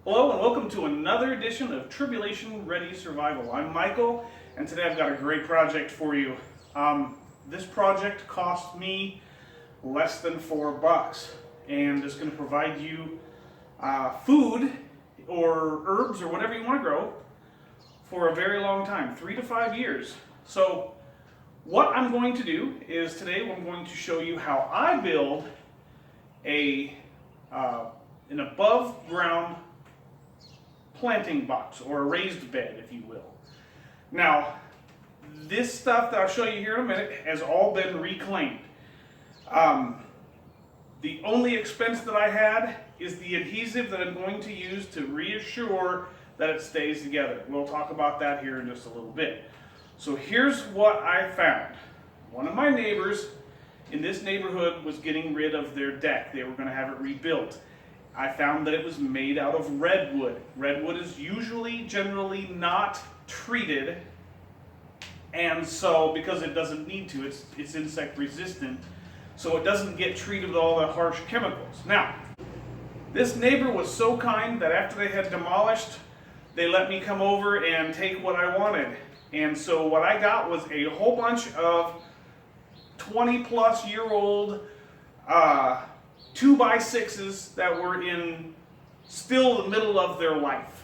Hello and welcome to another edition of Tribulation Ready Survival. I'm Michael, and today I've got a great project for you. This project cost me less than $4 and is going to provide you food or herbs or whatever you want to grow for a very long time, 3 to 5 years. So what I'm going to do is today I'm going to show you how I build an above ground planting box, or a raised bed, if you will. Now, this stuff that I'll show you here in a minute has all been reclaimed. The only expense that I had is the adhesive that I'm going to use to reassure that it stays together. We'll talk about that here in just a little bit. So here's what I found. One of my neighbors in this neighborhood was getting rid of their deck. They were going to have it rebuilt. I found that it was made out of redwood. Redwood is generally not treated, and so because it doesn't need to, it's insect resistant, so it doesn't get treated with all the harsh chemicals. Now, this neighbor was so kind that after they had demolished, they let me come over and take what I wanted. And so what I got was a whole bunch of 20-plus-year-old 2x6s that were in still the middle of their life.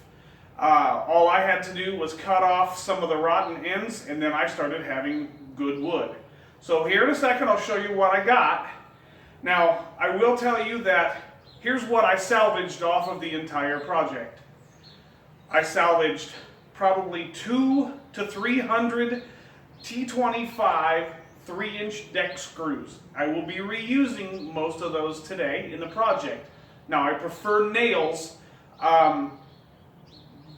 All I had to do was cut off some of the rotten ends, and then I started having good wood. So here in a second I'll show you what I got. Now I will tell you that here's what I salvaged off of the entire project. I salvaged probably 200 to 300 T25 3-inch deck screws. I will be reusing most of those today in the project. Now I prefer nails,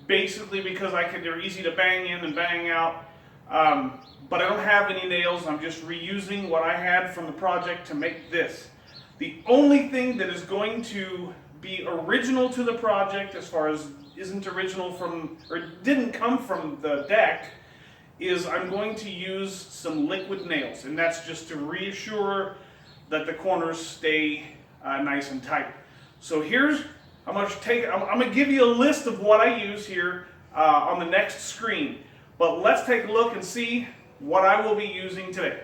basically because they're easy to bang in and bang out, but I don't have any nails. I'm just reusing what I had from the project to make this. The only thing that is going to be original to the project, as far as isn't original from, or didn't come from the deck, is I'm going to use some liquid nails, and that's just to reassure that the corners stay nice and tight. So I'm going to give you a list of what I use here on the next screen, but let's take a look and see what I will be using today.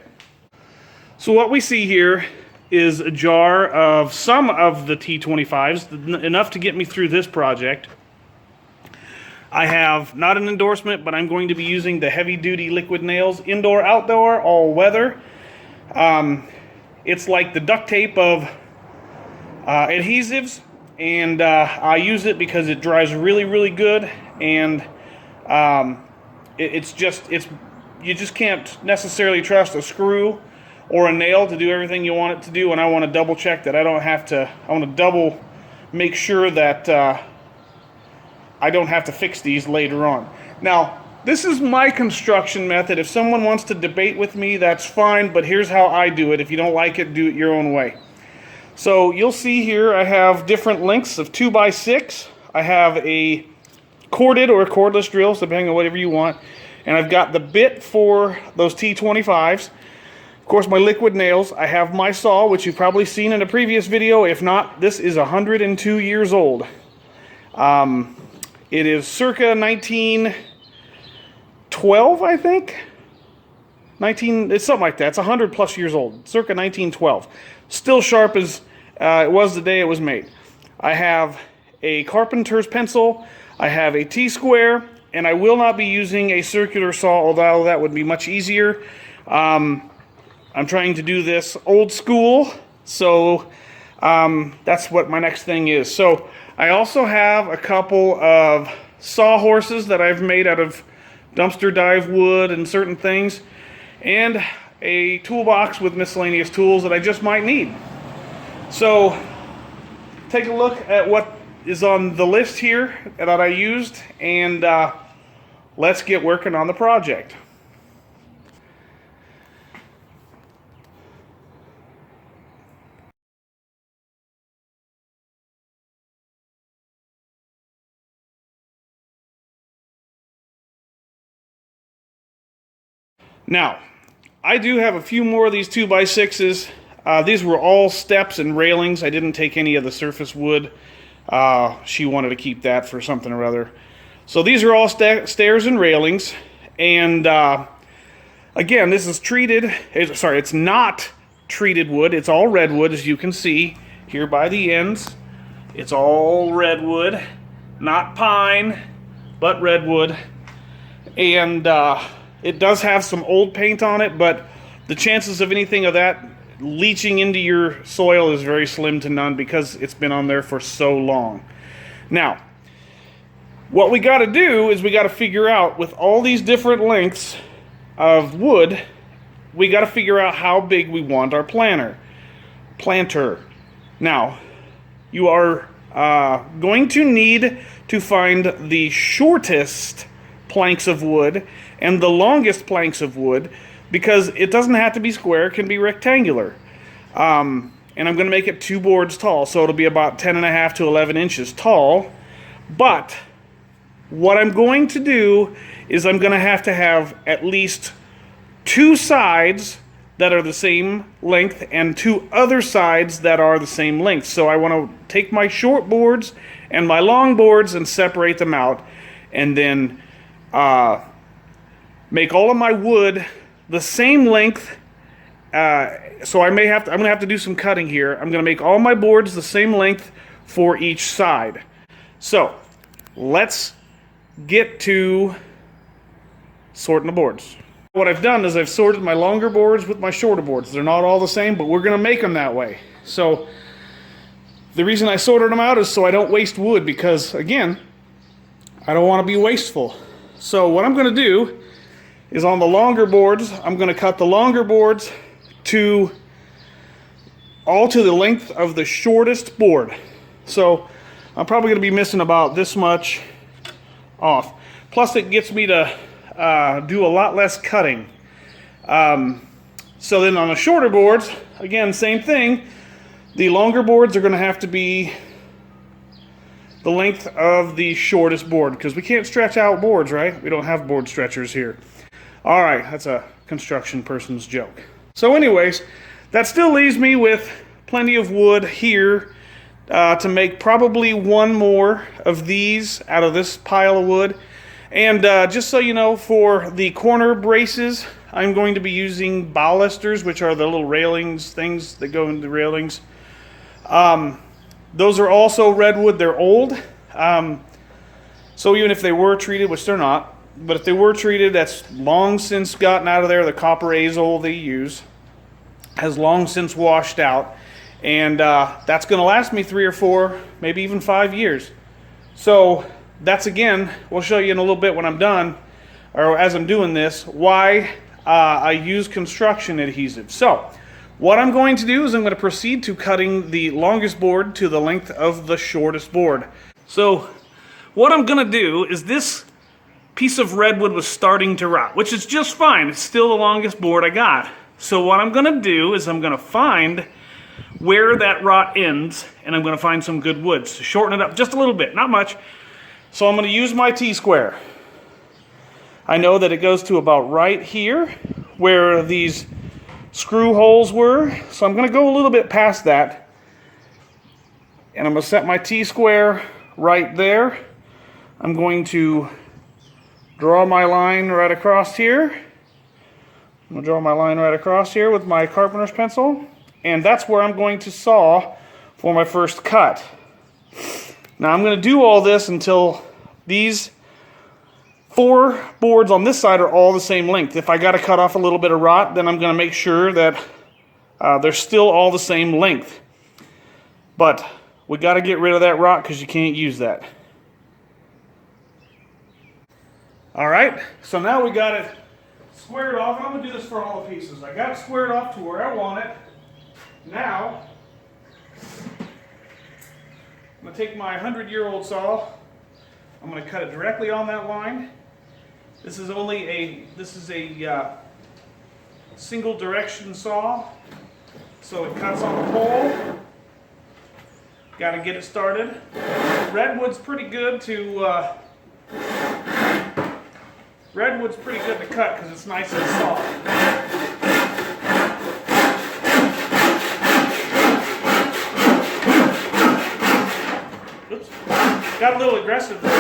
So what we see here is a jar of some of the T25s, enough to get me through this project. I have not an endorsement, but I'm going to be using the heavy duty liquid nails, indoor, outdoor, all weather. It's like the duct tape of adhesives, and I use it because it dries really, really good, and you just can't necessarily trust a screw or a nail to do everything you want it to do, and I want to double check that I want to double make sure that I don't have to fix these later on. Now, this is my construction method. If someone wants to debate with me, that's fine, but here's how I do it. If you don't like it, do it your own way. So you'll see here I have different lengths of 2x6. I have a corded or cordless drills, depending on whatever you want. And I've got the bit for those T25s. Of course, my liquid nails. I have my saw, which you've probably seen in a previous video. If not, this is 102 years old. It is circa 1912, I think. It's something like that. It's 100 plus years old. Circa 1912. Still sharp as it was the day it was made. I have a carpenter's pencil. I have a T-square, and I will not be using a circular saw, although that would be much easier. I'm trying to do this old school, so that's what my next thing is. So I also have a couple of sawhorses that I've made out of dumpster dive wood and certain things, and a toolbox with miscellaneous tools that I just might need. So take a look at what is on the list here that I used, and let's get working on the project. Now, I do have a few more of these 2x6s. These were all steps and railings. I didn't take any of the surface wood She wanted to keep that for something or other. So these are all stairs and railings. And again, this is treated, sorry, it's not treated wood. It's all redwood, as you can see here by the ends. It's all redwood, not pine, but redwood. And it does have some old paint on it, but the chances of anything of that leaching into your soil is very slim to none because it's been on there for so long. Now, what we got to do is we got to figure out, with all these different lengths of wood, we got to figure out how big we want our planter. Now, you are going to need to find the shortest planks of wood and the longest planks of wood, because it doesn't have to be square, it can be rectangular. And I'm going to make it 2 boards tall, so it'll be about 10.5 to 11 inches tall. But what I'm going to do is I'm going to have at least 2 sides that are the same length and 2 other sides that are the same length. So I want to take my short boards and my long boards and separate them out, and then make all of my wood the same length. So I'm going to have to do some cutting here. I'm going to make all my boards the same length for each side. So let's get to sorting the boards. What I've done is I've sorted my longer boards with my shorter boards. They're not all the same, but we're going to make them that way. So the reason I sorted them out is so I don't waste wood, because again, I don't want to be wasteful. So what I'm going to do is, on the longer boards, I'm going to cut the longer boards to the length of the shortest board. So I'm probably going to be missing about this much off. Plus it gets me to do a lot less cutting. So then on the shorter boards, again, same thing. The longer boards are going to have to be the length of the shortest board, because we can't stretch out boards, right? We don't have board stretchers here. All right, that's a construction person's joke. So anyways, that still leaves me with plenty of wood here to make probably 1 more of these out of this pile of wood. And just so you know, for the corner braces, I'm going to be using balusters, which are the little railings things that go into the railings. Those are also redwood. They're old. So even if they were treated, which they're not, but if they were treated, that's long since gotten out of there. The copper azole they use has long since washed out. And that's going to last me 3 or 4, maybe even 5 years. So that's, again, we'll show you in a little bit when I'm done, or as I'm doing this, why I use construction adhesive. So what I'm going to do is I'm going to proceed to cutting the longest board to the length of the shortest board. So what I'm going to do is, this piece of redwood was starting to rot, which is just fine. It's still the longest board I got. So what I'm going to do is I'm going to find where that rot ends, and I'm going to find some good wood to shorten it up just a little bit, not much. So I'm going to use my T-square. I know that it goes to about right here where these screw holes were, so I'm going to go a little bit past that, and I'm going to set my T-square right there. I'm going to draw my line right across here. I'm going to draw my line right across here with my carpenter's pencil, and that's where I'm going to saw for my first cut. Now I'm going to do all this until these 4 boards on this side are all the same length. If I got to cut off a little bit of rot, then I'm going to make sure that they're still all the same length. But we got to get rid of that rot, because you can't use that. All right, so now we got it squared off. I'm going to do this for all the pieces. I got it squared off to where I want it. Now, I'm going to take my 100-year-old saw. I'm going to cut it directly on that line. This is a single direction saw, so it cuts on the pole. Got to get it started. Redwood's pretty good to cut because it's nice and soft. Oops. Got a little aggressive there.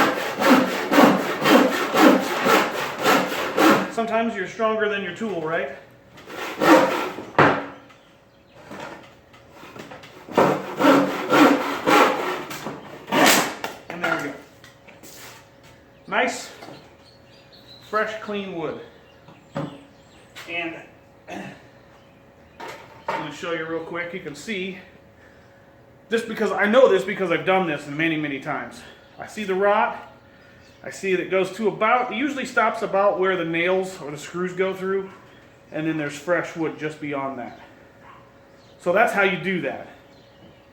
Sometimes you're stronger than your tool, right? And there we go. Nice, fresh, clean wood. And I'm going to show you real quick. You can see, just because I know this because I've done this many, many times. I see the rot. I see that it goes to about, it usually stops about where the nails or the screws go through, and then there's fresh wood just beyond that. So that's how you do that.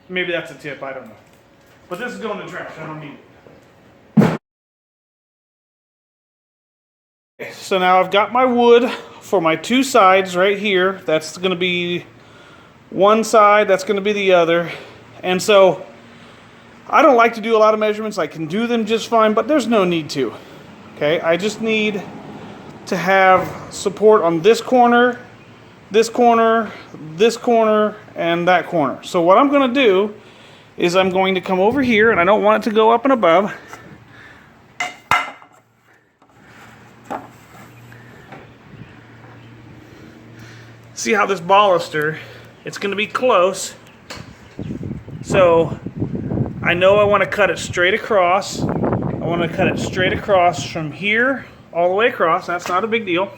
Maybe that's a tip, I don't know. But this is going in the trash, I don't need it. Okay, so now I've got my wood for my two sides right here. That's going to be one side, that's going to be the other. And so I don't like to do a lot of measurements. I can do them just fine, but there's no need to. Okay, I just need to have support on this corner, this corner, this corner, and that corner. So what I'm going to do is I'm going to come over here, and I don't want it to go up and above. See how this baluster, it's going to be close. So I know I want to cut it straight across. I want to cut it straight across from here all the way across. That's not a big deal.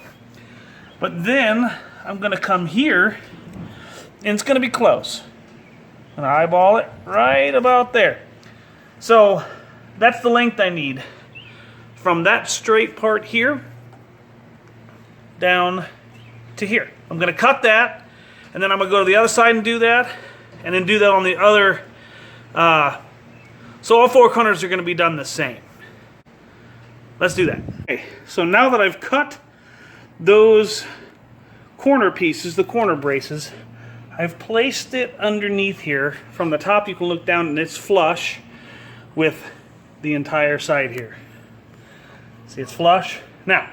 But then I'm going to come here, and it's going to be close. I'm going to eyeball it right about there. So that's the length I need from that straight part here down to here. I'm going to cut that, and then I'm going to go to the other side and do that, and then do that on the other. So all four corners are going to be done the same. Let's do that. Okay, so now that I've cut those corner pieces, the corner braces, I've placed it underneath here. From the top you can look down and it's flush with the entire side here. See, it's flush. Now,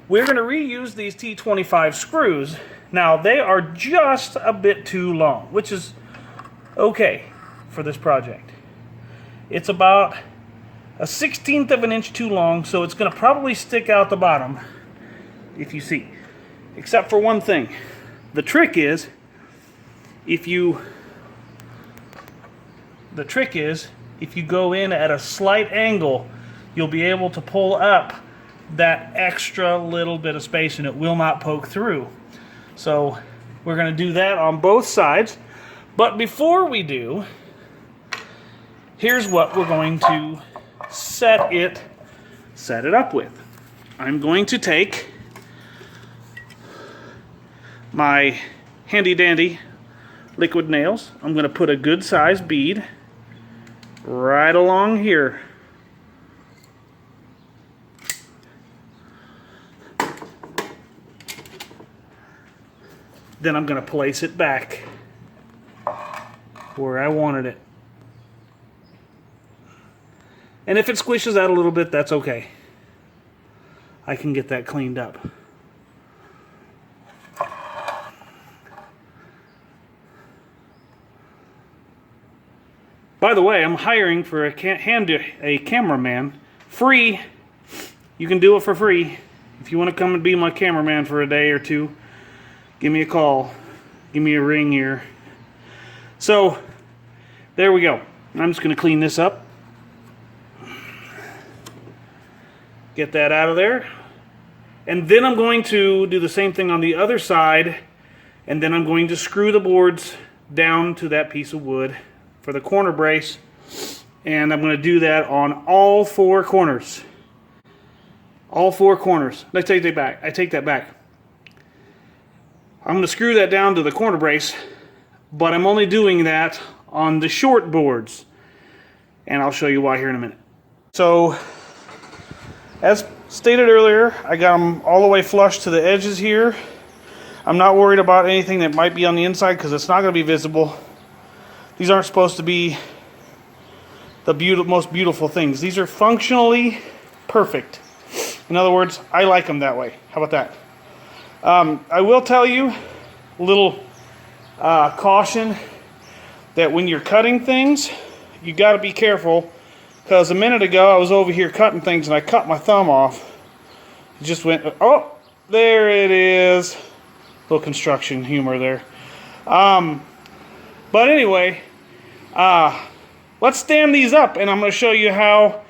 we're going to reuse these T25 screws. Now, they are just a bit too long, which is okay for this project. It's about a 1/16 of an inch too long, so it's going to probably stick out the bottom, if you see. Except for one thing. The trick is, if you go in at a slight angle, you'll be able to pull up that extra little bit of space and it will not poke through. So we're going to do that on both sides. But before we do, here's what we're going to set it up with. I'm going to take my handy dandy liquid nails. I'm going to put a good sized bead right along here. Then I'm going to place it back where I wanted it. And if it squishes out a little bit, that's okay. I can get that cleaned up. By the way, I'm hiring for a cameraman. Free. You can do it for free. If you want to come and be my cameraman for a day or two, give me a call. Give me a ring here. So, there we go. I'm just going to clean this up. Get that out of there. And then I'm going to do the same thing on the other side. And then I'm going to screw the boards down to that piece of wood for the corner brace. And I'm going to do that on all four corners. All four corners. I take that back. I'm going to screw that down to the corner brace, but I'm only doing that on the short boards. And I'll show you why here in a minute. So, as stated earlier, I got them all the way flush to the edges here. I'm not worried about anything that might be on the inside because it's not going to be visible. These aren't supposed to be the most beautiful things. These are functionally perfect. In other words, I like them that way. How about that? I will tell you a little caution that when you're cutting things, you got to be careful Because a minute ago I was over here cutting things and I cut my thumb off. It just went, oh, there it is. Little construction humor there. But anyway, let's stand these up and I'm going to show you how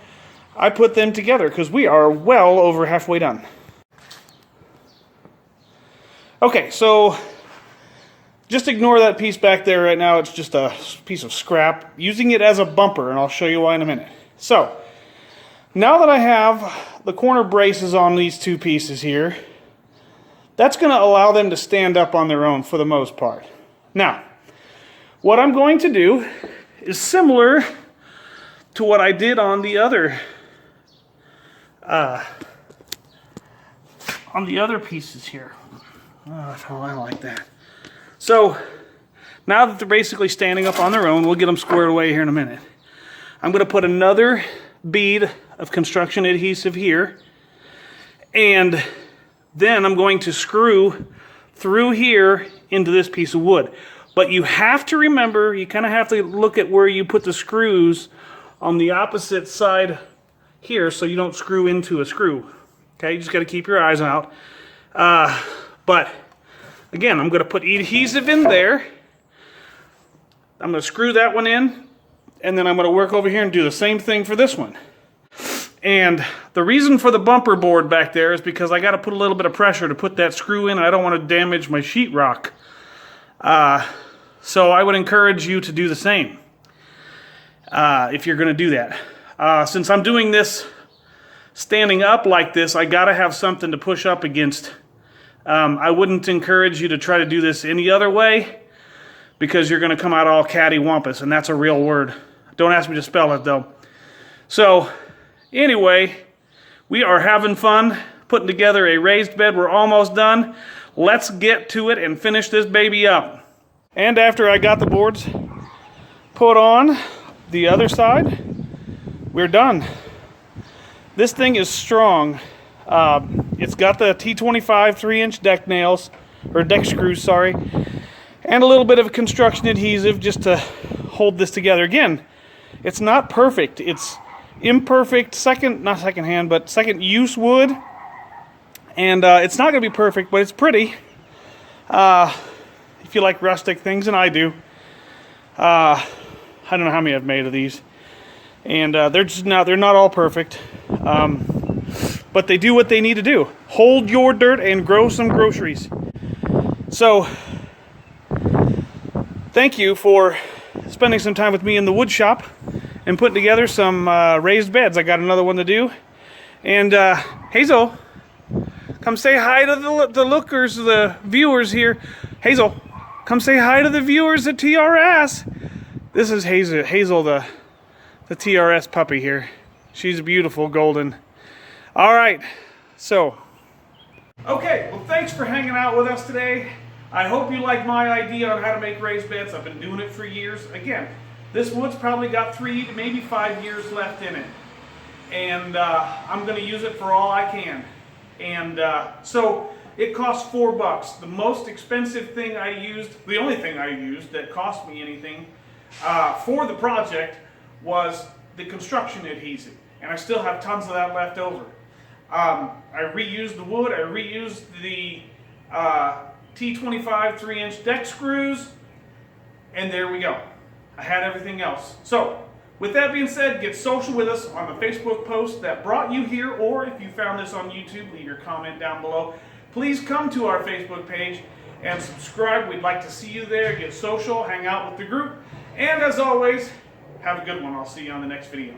I put them together, because we are well over halfway done. Okay, so just ignore that piece back there right now. It's just a piece of scrap. Using it as a bumper, and I'll show you why in a minute. So, now that I have the corner braces on these two pieces here, that's going to allow them to stand up on their own for the most part. Now, what I'm going to do is similar to what I did on the other pieces here. Oh, I like that. So, now that they're basically standing up on their own, we'll get them squared away here in a minute. I'm going to put another bead of construction adhesive here, and then I'm going to screw through here into this piece of wood. But you have to remember, you kind of have to look at where you put the screws on the opposite side here so you don't screw into a screw. Okay, you just got to keep your eyes out. But again, I'm going to put adhesive in there. I'm going to screw that one in, and then I'm going to work over here and do the same thing for this one. And the reason for the bumper board back there is because I got to put a little bit of pressure to put that screw in, and I don't want to damage my sheetrock. So I would encourage you to do the same if you're going to do that. Since I'm doing this standing up like this, I got to have something to push up against. I wouldn't encourage you to try to do this any other way, because you're going to come out all cattywampus, and that's a real word. Don't ask me to spell it, though. So, anyway, we are having fun putting together a raised bed. We're almost done. Let's get to it and finish this baby up. And after I got the boards put on the other side, we're done. This thing is strong. It's got the T25 3-inch deck nails, or deck screws, sorry, and a little bit of construction adhesive just to hold this together. Again, it's not perfect. It's imperfect second use wood, and it's not going to be perfect, but it's pretty. If you like rustic things, and I do. I don't know how many I've made of these, and they're not all perfect. But they do what they need to do. Hold your dirt and grow some groceries. So, thank you for spending some time with me in the wood shop and putting together some raised beds. I got another one to do. And Hazel, come say hi to the lookers, the viewers here. Hazel, come say hi to the viewers at TRS. This is Hazel, the TRS puppy here. She's beautiful, golden. All right, so. Okay, well, thanks for hanging out with us today. I hope you like my idea on how to make raised beds. I've been doing it for years. Again, this wood's probably got 3 to maybe 5 years left in it. And I'm going to use it for all I can. And so it costs $4. The most expensive thing I used, the only thing I used that cost me anything for the project was the construction adhesive. And I still have tons of that left over. I reused the wood, I reused the T25 3-inch deck screws, and there we go. I had everything else. So, with that being said, get social with us on the Facebook post that brought you here, or if you found this on YouTube, leave your comment down below. Please come to our Facebook page and subscribe. We'd like to see you there. Get social, hang out with the group, and as always, have a good one. I'll see you on the next video.